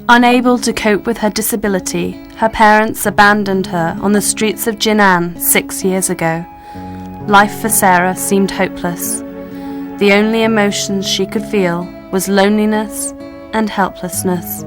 Unable to cope with her disability, her parents abandoned her on the streets of Jinan 6 years ago. Life for Sarah seemed hopeless. The only emotions she could feel was loneliness and helplessness.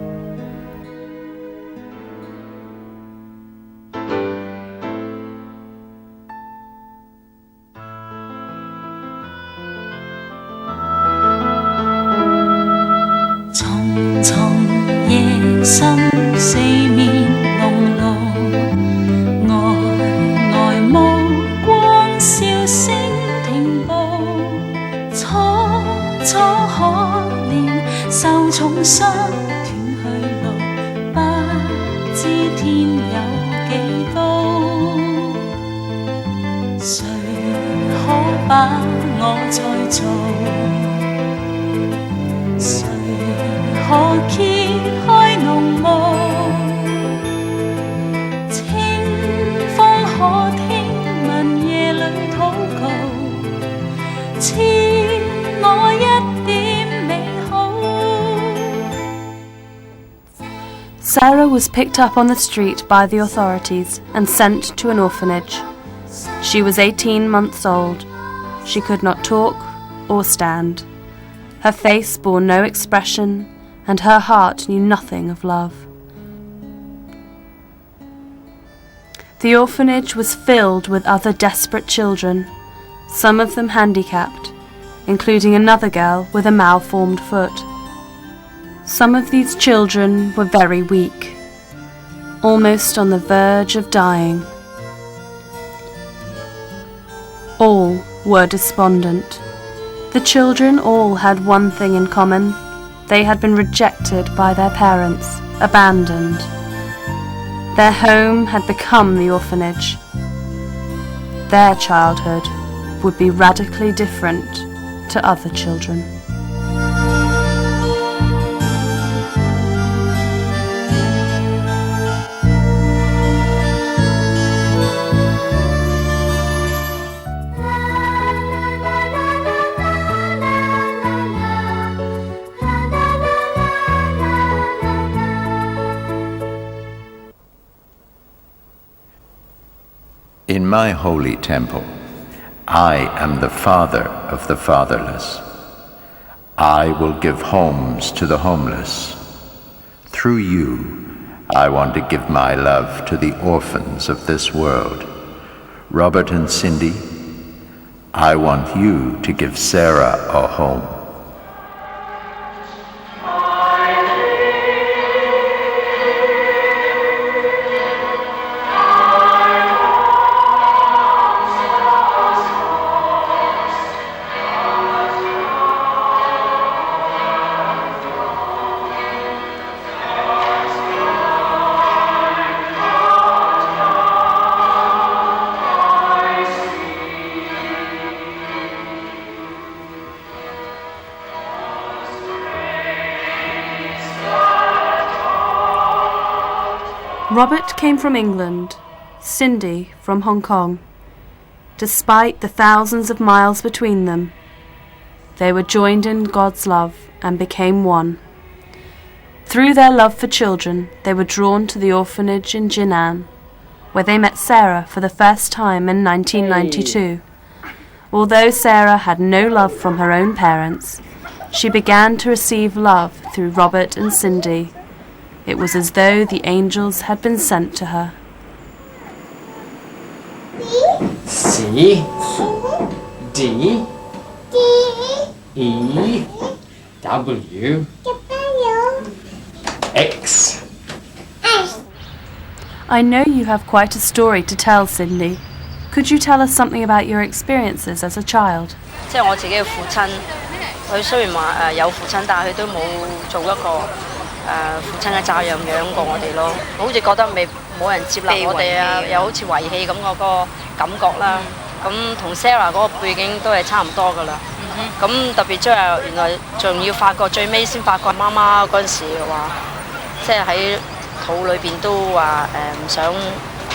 Sarah was picked up on the street by the authorities and sent to an orphanage. She was 18 months old. She could not talk or stand. Her face bore no expression, and her heart knew nothing of love. The orphanage was filled with other desperate children, some of them handicapped, including another girl with a malformed foot. Some of these children were very weak, almost on the verge of dying. All were despondent. The children all had one thing in common. They had been rejected by their parents, abandoned. Their home had become the orphanage. Their childhood would be radically different to other children. In my holy temple, I am the father of the fatherless. I will give homes to the homeless. Through you, I want to give my love to the orphans of this world. Robert and Cindy, I want you to give Sarah a home. Robert came from England, Cindy from Hong Kong. Despite the thousands of miles between them, they were joined in God's love and became one. Through their love for children, they were drawn to the orphanage in Jinan, where they met Sarah for the first time in 1992. Although Sarah had no love from her own parents, she began to receive love through Robert and Cindy. It was as though the angels had been sent to her. C D E W X. I know you have quite a story to tell, Cindy. Could you tell us something about your experiences as a child? 即係我自己嘅父親，佢雖然話有父親，但係佢都冇做一個父親嘅責任養過我哋咯。好似覺得冇人接納我哋啊，又好似遺棄咁嗰個感覺啦。咁同 Sarah 嗰個背景都係差唔多噶啦。咁特別即係原來仲要發覺最尾先發覺媽媽嗰陣時話，即係喺肚裏邊都話唔想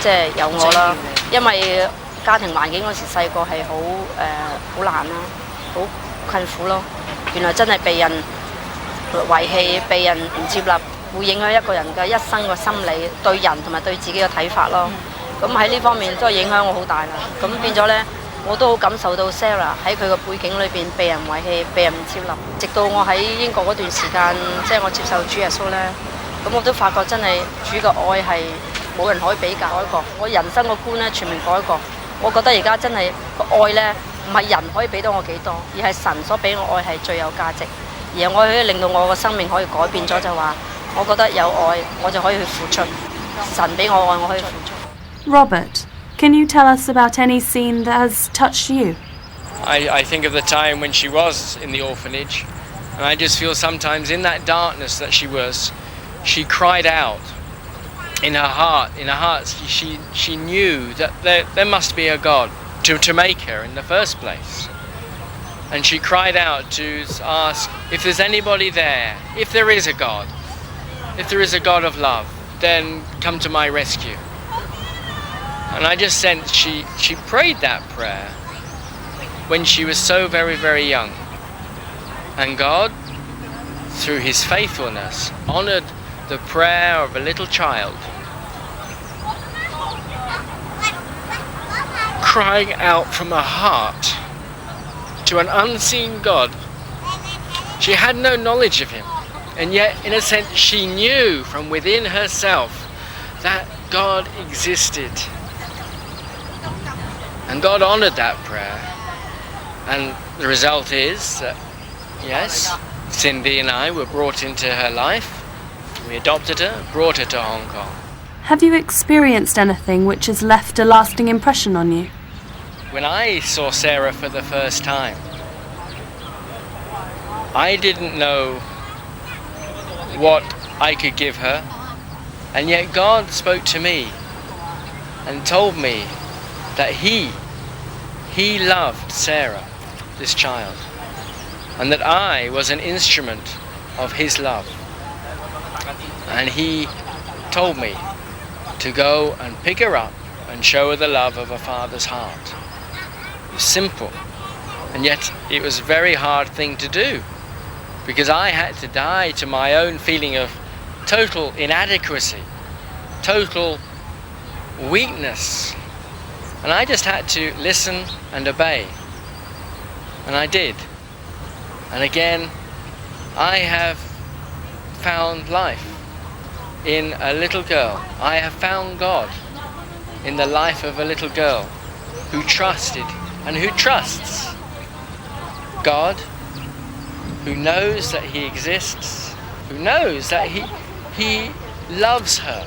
即係有我啦，因為家庭環境嗰時細個係好難啦，好困苦咯。原來真係被人遺棄，被人唔接納，會影響一個人嘅一生嘅心理，對人同埋對自己嘅睇法咯。咁喺呢方面都係影響我好大啦。咁變咗呢，我都好感受到 Sarah 喺佢個背景裏邊被人遺棄、被人唔接納。直到我喺英國嗰段時間，即係我接受主耶穌呢，咁我都發覺真係主嘅愛係冇人可以比較一個。我人生個觀呢，全面改過。我覺得而家真係個愛呢，唔係人可以俾到我幾多，而係神所俾我愛係最有價值。而我可以令到我個生命可以改變咗，就話我覺得有愛，我就可以去付出。神俾我愛，我可以付出。Robert, can you tell us about any scene that has touched you? I think of the time when she was in the orphanage, and I just feel sometimes in that darkness that she was, she cried out in her heart. In her heart, she knew that there must be a God to make her in the first place. And she cried out to ask if there's anybody there, if there is a God of love, then come to my rescue. And I just sensed she prayed that prayer when she was so very, very young. And God, through his faithfulness, honored the prayer of a little child, crying out from her heart to an unseen God. She had no knowledge of him, and yet in a sense she knew from within herself that God existed. And God honored that prayer, and the result is that, yes, Cindy and I were brought into her life. We adopted her, brought her to Hong Kong. Have you experienced anything which has left a lasting impression on you? When I saw Sarah for the first time, I didn't know what I could give her, and yet God spoke to me and told me that He loved Sarah, this child, and that I was an instrument of His love. And He told me to go and pick her up and show her the love of a father's heart. It was simple, and yet it was a very hard thing to do, because I had to die to my own feeling of total inadequacy, total weakness, and I just had to listen and obey, and I did. And again, I have found life in a little girl. I have found God in the life of a little girl who trusted and who trusts God, who knows that He exists, who knows that He loves her,